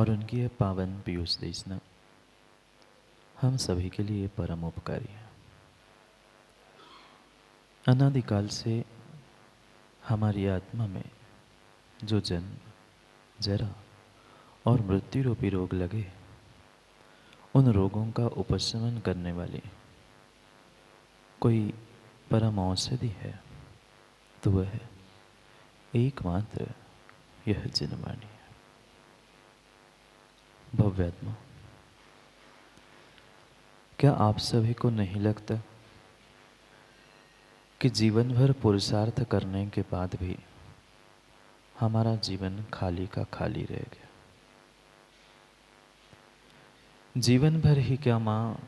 और उनकी यह पावन पीयूष देशना हम सभी के लिए परम उपकारी है। अनादिकाल से हमारी आत्मा में जो जन्म, जरा और मृत्यु रूपी रोग लगे, उन रोगों का उपशमन करने वाली कोई परम औषधि है तो वह है एकमात्र यह जिनवाणी है। भव्यात्मा, क्या आप सभी को नहीं लगता कि जीवन भर पुरुषार्थ करने के बाद भी हमारा जीवन खाली का खाली रह गया? जीवन भर ही क्या माँ,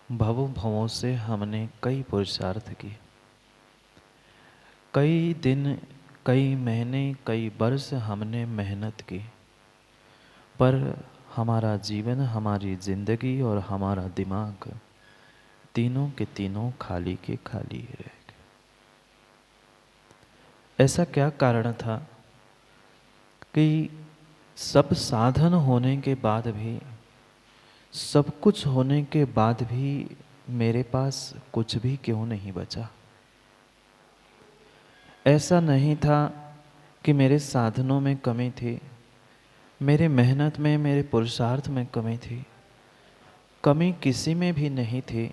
भवों भवों से हमने कई पुरुषार्थ किए, कई दिन, कई महीने, कई वर्ष हमने मेहनत की, पर हमारा जीवन, हमारी जिंदगी और हमारा दिमाग तीनों के तीनों खाली के खाली ही रह गए। ऐसा क्या कारण था कि सब साधन होने के बाद भी, सब कुछ होने के बाद भी मेरे पास कुछ भी क्यों नहीं बचा? ऐसा नहीं था कि मेरे साधनों में कमी थी, मेरे मेहनत में, मेरे पुरुषार्थ में कमी थी, कमी किसी में भी नहीं थी,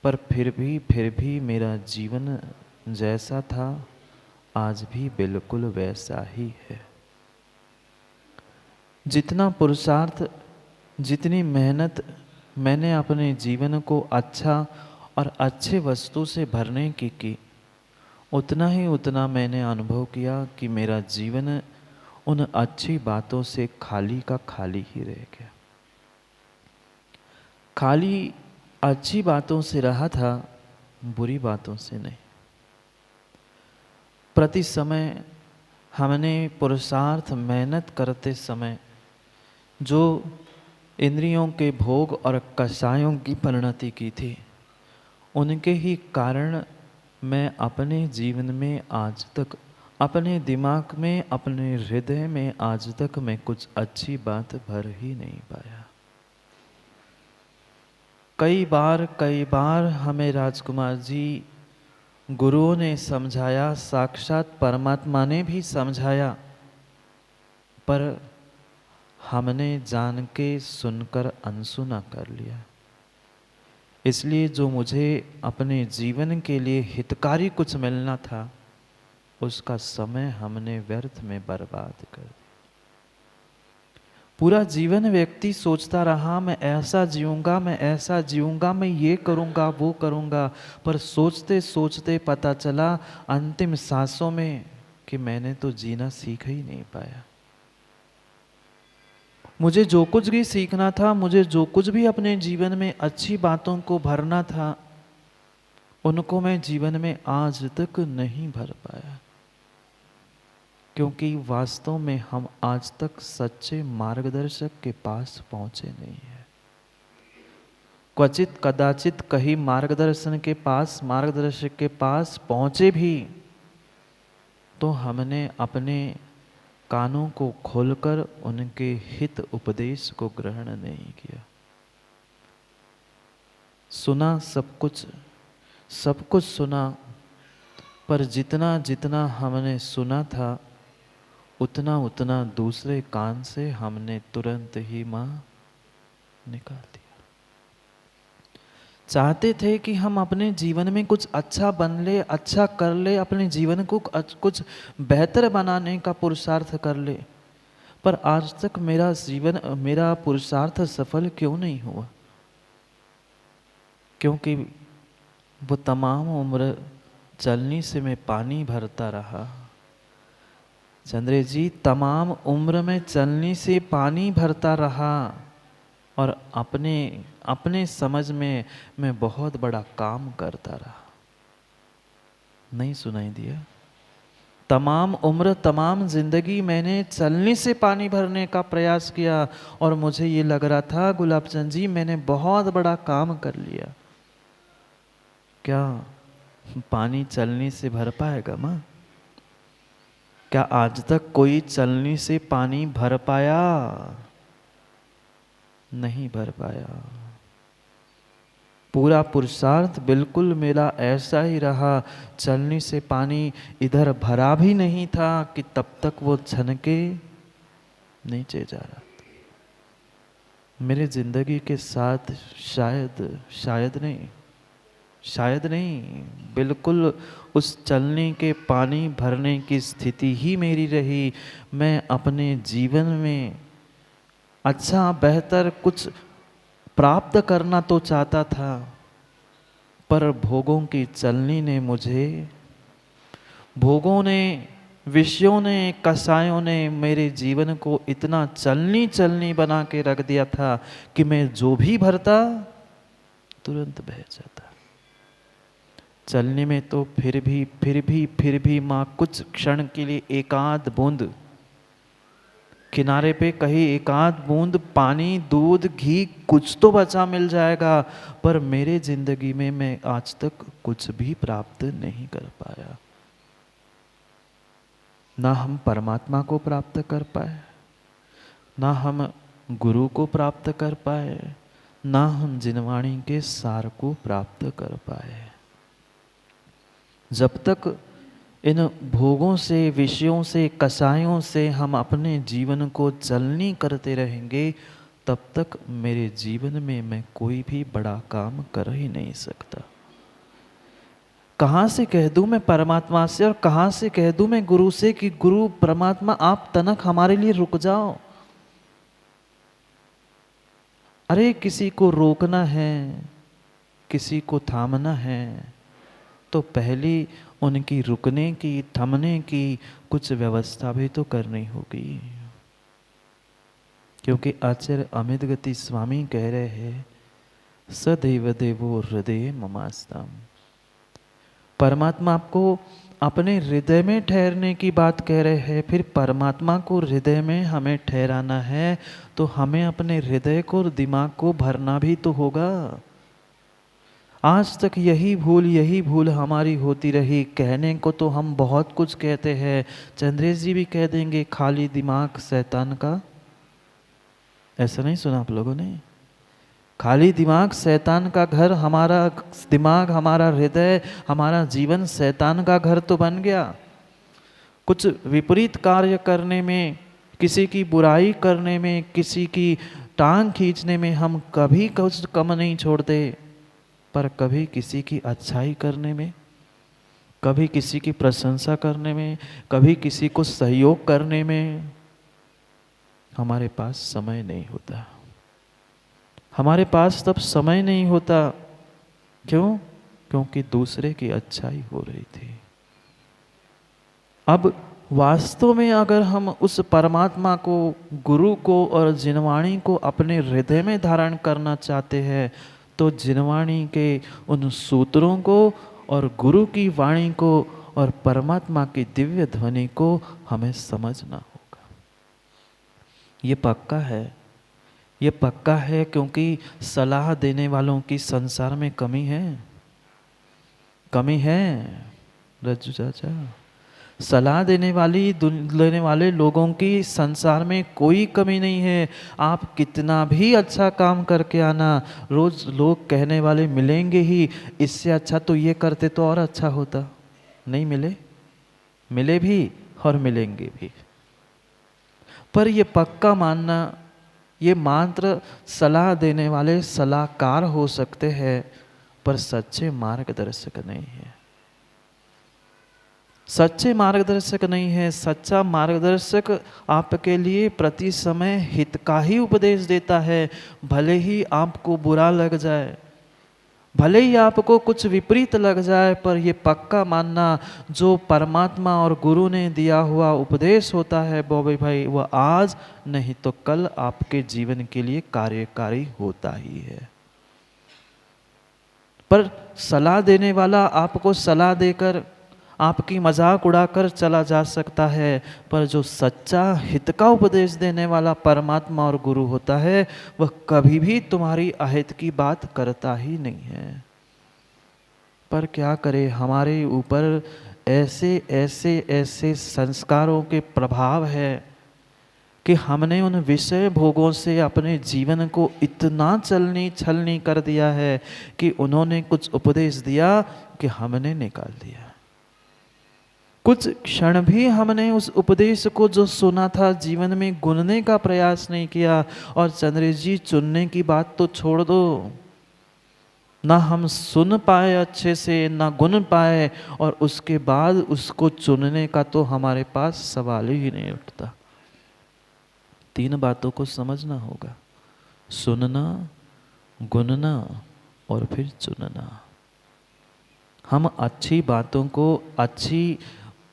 पर फिर भी मेरा जीवन जैसा था आज भी बिल्कुल वैसा ही है। जितना पुरुषार्थ, जितनी मेहनत मैंने अपने जीवन को अच्छा और अच्छे वस्तु से भरने की उतना मैंने अनुभव किया कि मेरा जीवन उन अच्छी बातों से खाली का खाली ही रह गया। खाली अच्छी बातों से रहा था, बुरी बातों से नहीं। प्रति समय हमने पुरुषार्थ मेहनत करते समय जो इंद्रियों के भोग और कषायों की परिणति की थी, उनके ही कारण मैं अपने जीवन में आज तक, अपने दिमाग में, अपने हृदय में आज तक मैं कुछ अच्छी बात भर ही नहीं पाया। कई बार हमें राजकुमार जी गुरुओं ने समझाया, साक्षात परमात्मा ने भी समझाया, पर हमने जान के सुनकर अनसुना कर लिया। इसलिए जो मुझे अपने जीवन के लिए हितकारी कुछ मिलना था, उसका समय हमने व्यर्थ में बर्बाद कर दिया। पूरा जीवन व्यक्ति सोचता रहा, मैं ऐसा जीऊंगा, मैं ऐसा जीऊंगा, मैं ये करूंगा, वो करूंगा, पर सोचते सोचते पता चला अंतिम सांसों में कि मैंने तो जीना सीख ही नहीं पाया। मुझे जो कुछ भी सीखना था, मुझे जो कुछ भी अपने जीवन में अच्छी बातों को भरना था, उनको मैं जीवन में आज तक नहीं भर पाया, क्योंकि वास्तव में हम आज तक सच्चे मार्गदर्शक के पास पहुंचे नहीं है। क्वचित कदाचित कहीं मार्गदर्शन के पास, मार्गदर्शक के पास पहुंचे भी तो हमने अपने कानों को खोलकर उनके हित उपदेश को ग्रहण नहीं किया। सुना सब कुछ सुना, पर जितना जितना हमने सुना था, उतना दूसरे कान से हमने तुरंत ही माँ निकाल दिया। चाहते थे कि हम अपने जीवन में कुछ अच्छा बन ले, अच्छा कर ले, अपने जीवन को कुछ बेहतर बनाने का पुरुषार्थ कर ले, पर आज तक मेरा जीवन, मेरा पुरुषार्थ सफल क्यों नहीं हुआ? क्योंकि वो तमाम उम्र चलनी से मैं पानी भरता रहा। चंद्रे जी, तमाम उम्र में चलनी से पानी भरता रहा और अपने समझ में मैं बहुत बड़ा काम करता रहा। नहीं सुनाई दिया? तमाम उम्र, तमाम जिंदगी मैंने चलनी से पानी भरने का प्रयास किया और मुझे ये लग रहा था गुलाब चंद जी मैंने बहुत बड़ा काम कर लिया। क्या पानी चलनी से भर पाएगा माँ? क्या आज तक कोई चलनी से पानी भर पाया? नहीं भर पाया। पूरा पुरुषार्थ बिल्कुल मेरा ऐसा ही रहा, चलनी से पानी इधर भरा भी नहीं था कि तब तक वो छनके नीचे जा रहा था। मेरे जिंदगी के साथ शायद नहीं बिल्कुल उस चलनी के पानी भरने की स्थिति ही मेरी रही। मैं अपने जीवन में अच्छा बेहतर कुछ प्राप्त करना तो चाहता था, पर भोगों की चलनी ने मुझे, भोगों ने, विषयों ने, कसायों ने मेरे जीवन को इतना चलनी बना के रख दिया था कि मैं जो भी भरता तुरंत बह जाता। चलनी में तो फिर भी माँ कुछ क्षण के लिए एकाध बूंद किनारे पे कहीं एकाध बूंद पानी, दूध, घी कुछ तो बचा मिल जाएगा, पर मेरे जिंदगी में मैं आज तक कुछ भी प्राप्त नहीं कर पाया। ना हम परमात्मा को प्राप्त कर पाए, ना हम गुरु को प्राप्त कर पाए, ना हम जिनवाणी के सार को प्राप्त कर पाए। जब तक इन भोगों से, विषयों से, कसायों से हम अपने जीवन को चलनी करते रहेंगे, तब तक मेरे जीवन में मैं कोई भी बड़ा काम कर ही नहीं सकता। कहाँ से कह दूं मैं परमात्मा से और कहाँ से कह दूं मैं गुरु से कि गुरु परमात्मा आप तनक हमारे लिए रुक जाओ। अरे किसी को रोकना है, किसी को थामना है, तो पहली उनकी रुकने की, थमने की कुछ व्यवस्था भी तो करनी होगी। क्योंकि आचार्य अमित गति स्वामी कह रहे हैं, सदैव देवो हृदय ममास्ताम। परमात्मा आपको अपने हृदय में ठहरने की बात कह रहे हैं। फिर परमात्मा को हृदय में हमें ठहराना है तो हमें अपने हृदय को, दिमाग को भरना भी तो होगा। आज तक यही भूल हमारी होती रही। कहने को तो हम बहुत कुछ कहते हैं, चंद्रेश जी भी कह देंगे खाली दिमाग शैतान का। ऐसा नहीं सुना आप लोगों ने? खाली दिमाग शैतान का घर। हमारा दिमाग, हमारा हृदय, हमारा जीवन शैतान का घर तो बन गया। कुछ विपरीत कार्य करने में, किसी की बुराई करने में, किसी की टांग खींचने में हम कभी कुछ कम नहीं छोड़ते, पर कभी किसी की अच्छाई करने में, कभी किसी की प्रशंसा करने में, कभी किसी को सहयोग करने में हमारे पास समय नहीं होता। हमारे पास तब समय नहीं होता। क्यों? क्योंकि दूसरे की अच्छाई हो रही थी। अब वास्तव में अगर हम उस परमात्मा को, गुरु को और जिनवाणी को अपने हृदय में धारण करना चाहते हैं, तो जिनवाणी के उन सूत्रों को और गुरु की वाणी को और परमात्मा की दिव्य ध्वनि को हमें समझना होगा। ये पक्का है, ये पक्का है, क्योंकि सलाह देने वालों की संसार में कमी है। कमी है रज्जू चाचा। सलाह देने वाले लोगों की संसार में कोई कमी नहीं है। आप कितना भी अच्छा काम करके आना, रोज लोग कहने वाले मिलेंगे ही, इससे अच्छा तो ये करते तो और अच्छा होता। नहीं मिले? मिले भी और मिलेंगे भी। पर ये पक्का मानना, ये मात्र सलाह देने वाले सलाहकार हो सकते हैं, पर सच्चे मार्गदर्शक नहीं है। सच्चे मार्गदर्शक नहीं है। सच्चा मार्गदर्शक आपके लिए प्रति समय हित का ही उपदेश देता है। भले ही आपको बुरा लग जाए, भले ही आपको कुछ विपरीत लग जाए, पर ये पक्का मानना, जो परमात्मा और गुरु ने दिया हुआ उपदेश होता है बॉबी भाई, वह आज नहीं तो कल आपके जीवन के लिए कार्यकारी होता ही है। पर सलाह देने वाला आपको सलाह देकर, आपकी मजाक उड़ाकर चला जा सकता है, पर जो सच्चा हित का उपदेश देने वाला परमात्मा और गुरु होता है, वह कभी भी तुम्हारी अहित की बात करता ही नहीं है। पर क्या करे, हमारे ऊपर ऐसे ऐसे ऐसे संस्कारों के प्रभाव है कि हमने उन विषय भोगों से अपने जीवन को इतना छलनी कर दिया है कि उन्होंने कुछ उपदेश दिया कि हमने निकाल दिया। कुछ क्षण भी हमने उस उपदेश को जो सुना था जीवन में गुनने का प्रयास नहीं किया। और चंद्रेश जी, चुनने की बात तो छोड़ दो, ना हम सुन पाए अच्छे से, ना गुन पाए, और उसके बाद उसको चुनने का तो हमारे पास सवाल ही नहीं उठता। 3 बातों को समझना होगा, सुनना, गुनना और फिर चुनना। हम अच्छी बातों को, अच्छी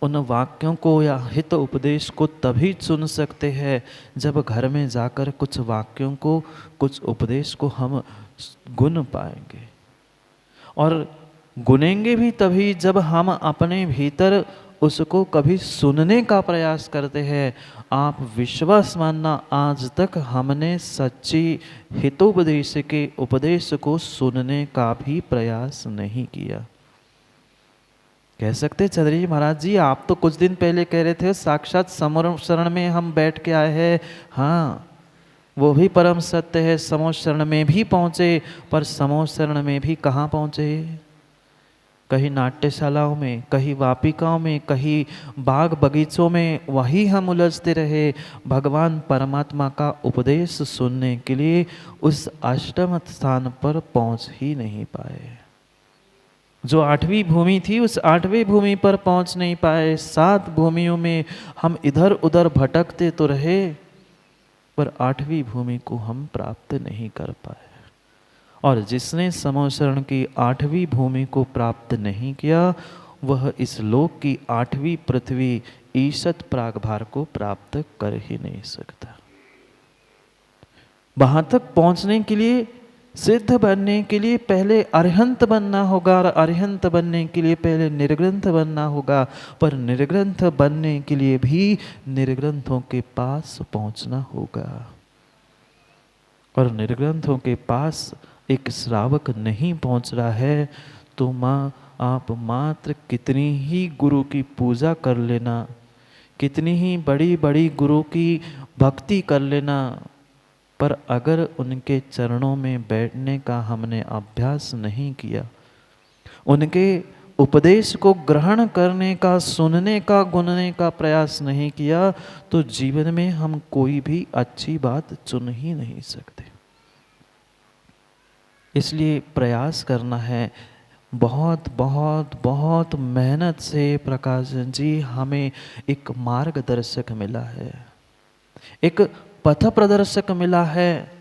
उन वाक्यों को या हित उपदेश को तभी चुन सकते हैं जब घर में जाकर कुछ वाक्यों को, कुछ उपदेश को हम गुन पाएंगे। और गुनेंगे भी तभी जब हम अपने भीतर उसको कभी सुनने का प्रयास करते हैं। आप विश्वास मानना, आज तक हमने सच्ची हितोपदेश के उपदेश को सुनने का भी प्रयास नहीं किया। कह सकते चंद्र जी महाराज जी, आप तो कुछ दिन पहले कह रहे थे साक्षात समूह शरण में हम बैठ के आए हैं। हाँ, वो भी परम सत्य है, समूह शरण में भी पहुँचे, पर समूह शरण में भी कहाँ पहुँचे? कहीं नाट्यशालाओं में, कहीं वापिकाओं में, कहीं बाग बगीचों में, वही हम उलझते रहे। भगवान परमात्मा का उपदेश सुनने के लिए उस अष्टम स्थान पर पहुँच ही नहीं पाए। जो 8वीं भूमि थी, उस 8वीं भूमि पर पहुँच नहीं पाए। 7 भूमियों में हम इधर उधर भटकते तो रहे, पर 8वीं भूमि को हम प्राप्त नहीं कर पाए। और जिसने समूह शरण की 8वीं भूमि को प्राप्त नहीं किया, वह इस लोक की 8वीं पृथ्वी ईशत प्रागभार को प्राप्त कर ही नहीं सकता। वहां तक पहुंचने के लिए, सिद्ध बनने के लिए पहले अरिहंत बनना होगा, और अरिहंत बनने के लिए पहले निर्ग्रंथ बनना होगा। पर निर्ग्रंथ बनने के लिए भी निर्ग्रंथों के पास पहुंचना होगा। और निर्ग्रंथों के पास एक श्रावक नहीं पहुंच रहा है तो माँ, आप मात्र कितनी ही गुरु की पूजा कर लेना, कितनी ही बड़ी बड़ी गुरु की भक्ति कर लेना, पर अगर उनके चरणों में बैठने का हमने अभ्यास नहीं किया, उनके उपदेश को ग्रहण करने का, सुनने का, गुनने का प्रयास नहीं किया, तो जीवन में हम कोई भी अच्छी बात चुन ही नहीं सकते। इसलिए प्रयास करना है, बहुत बहुत बहुत मेहनत से प्रकाश जी हमें एक मार्गदर्शक मिला है, एक पथ प्रदर्शक मिला है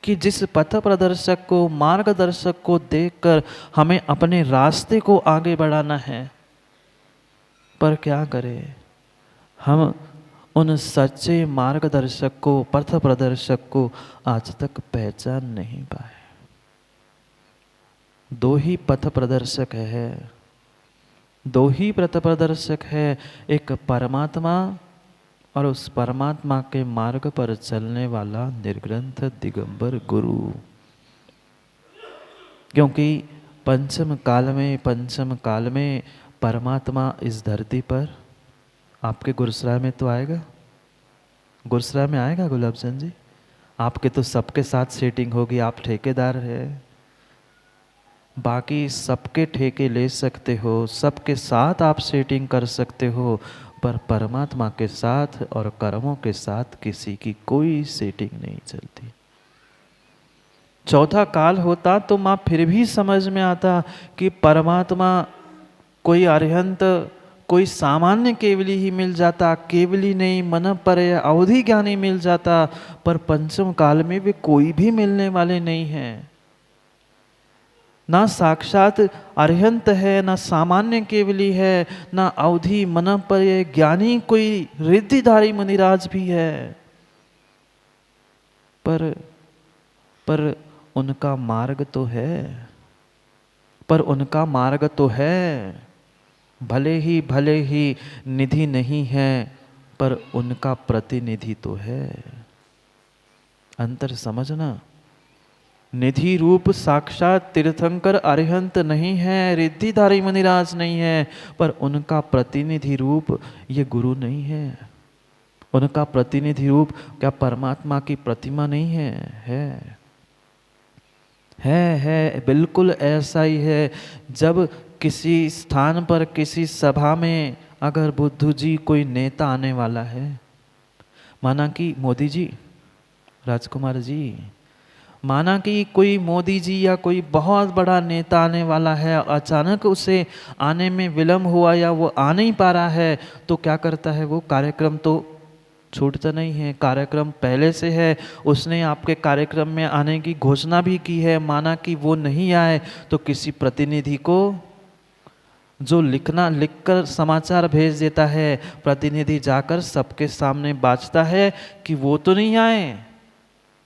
कि जिस पथ प्रदर्शक को, मार्गदर्शक को देखकर हमें अपने रास्ते को आगे बढ़ाना है। पर क्या करें, हम उन सच्चे मार्गदर्शक को, पथ प्रदर्शक को आज तक पहचान नहीं पाए। 2 ही पथ प्रदर्शक है, 2 ही पथ प्रदर्शक है, एक परमात्मा और उस परमात्मा के मार्ग पर चलने वाला निर्ग्रंथ दिगंबर गुरु। क्योंकि पंचम काल में परमात्मा इस धरती पर, आपके गुरसराय में तो आएगा, गुरसराय में आएगा गुलाब चंद जी? आपके तो सबके साथ सेटिंग होगी, आप ठेकेदार हैं, बाकी सबके ठेके ले सकते हो, सबके साथ आप सेटिंग कर सकते हो, पर परमात्मा के साथ और कर्मों के साथ किसी की कोई सेटिंग नहीं चलती। चौथा काल होता तो माँ फिर भी समझ में आता कि परमात्मा कोई अरिहंत, कोई सामान्य केवली ही मिल जाता, केवली नहीं मन पर अवधि ज्ञानी मिल जाता, पर पंचम काल में वे कोई भी मिलने वाले नहीं हैं। ना साक्षात अरिहंत है, ना सामान्य केवली है, ना अवधि मन पर ज्ञानी कोई रिद्धिधारी मुनिराज भी है, पर उनका मार्ग तो है, पर उनका मार्ग तो है। भले ही निधि नहीं है, पर उनका प्रतिनिधि तो है। अंतर समझना, निधि रूप साक्षात तीर्थंकर अरिहंत नहीं है, रिद्धिधारी मुनिराज नहीं है, पर उनका प्रतिनिधि रूप ये गुरु नहीं है, उनका प्रतिनिधि रूप क्या परमात्मा की प्रतिमा नहीं है? है, बिल्कुल ऐसा ही है। जब किसी स्थान पर, किसी सभा में अगर बुद्ध जी कोई नेता आने वाला है, माना कि मोदी जी, राजकुमार जी, माना कि कोई मोदी जी या कोई बहुत बड़ा नेता आने वाला है, अचानक उसे आने में विलम्ब हुआ या वो आ नहीं पा रहा है, तो क्या करता है वो? कार्यक्रम तो छूटता नहीं है, कार्यक्रम पहले से है, उसने आपके कार्यक्रम में आने की घोषणा भी की है। माना कि वो नहीं आए तो किसी प्रतिनिधि को, जो लिखकर समाचार भेज देता है, प्रतिनिधि जाकर सबके सामने बाँचता है कि वो तो नहीं आए,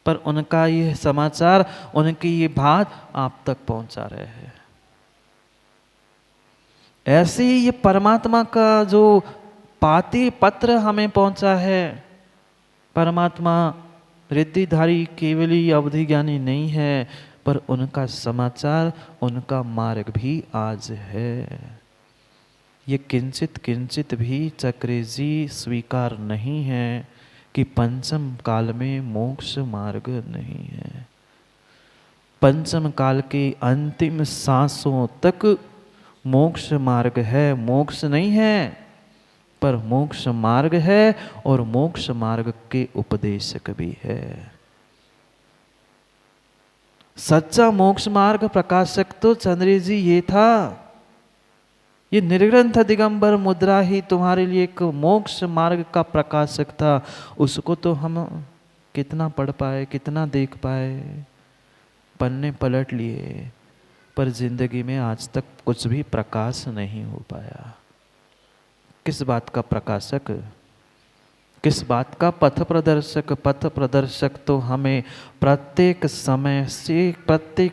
पर उनका ये समाचार, उनकी ये बात आप तक पहुंचा रहे हैं। ऐसे ही ये परमात्मा का जो पाती पत्र हमें पहुंचा है, परमात्मा रिद्धिधारी केवली अवधि ज्ञानी नहीं है, पर उनका समाचार, उनका मार्ग भी आज है। ये किंचित किंचित भी चक्रे जी स्वीकार नहीं है कि पंचम काल में मोक्ष मार्ग नहीं है। पंचम काल के अंतिम सांसों तक मोक्ष मार्ग है, मोक्ष नहीं है, पर मोक्ष मार्ग है और मोक्ष मार्ग के उपदेशक भी है। सच्चा मोक्ष मार्ग प्रकाशक तो चंद्र जी ये था। ये निर्ग्रंथ दिगंबर मुद्रा ही तुम्हारे लिए एक मोक्ष मार्ग का प्रकाशक था। उसको तो हम कितना पढ़ पाए, कितना देख पाए, पन्ने पलट लिए, पर जिंदगी में आज तक कुछ भी प्रकाश नहीं हो पाया। किस बात का प्रकाशक, किस बात का पथ प्रदर्शक? पथ प्रदर्शक तो हमें प्रत्येक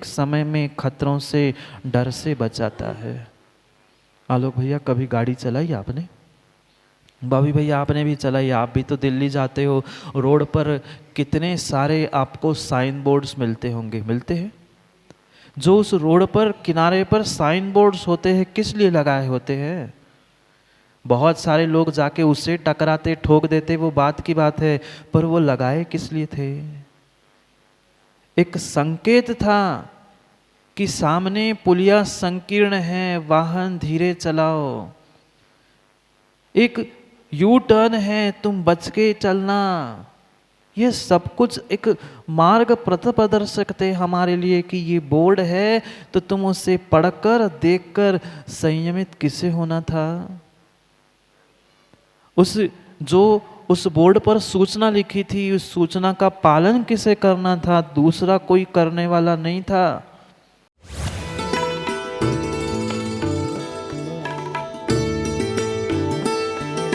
समय में खतरों से, डर से बचाता है। आलोक भैया कभी गाड़ी चलाई आपने? भाभी भैया आपने भी चलाई, आप भी तो दिल्ली जाते हो, रोड पर कितने सारे आपको साइन बोर्ड्स मिलते होंगे, मिलते हैं? जो उस रोड पर किनारे पर साइन बोर्ड्स होते हैं, किस लिए लगाए होते हैं? बहुत सारे लोग जाके उससे टकराते, ठोक देते, वो बात की बात है, पर वो लगाए किस लिए थे? एक संकेत था कि सामने पुलिया संकीर्ण है, वाहन धीरे चलाओ। एक यू टर्न है, तुम बच के चलना। ये सब कुछ एक मार्ग पथ प्रदर्शक थे हमारे लिए कि ये बोर्ड है तो तुम उसे पढ़कर, देखकर संयमित किसे होना था? उस बोर्ड पर सूचना लिखी थी, उस सूचना का पालन किसे करना था? दूसरा कोई करने वाला नहीं था।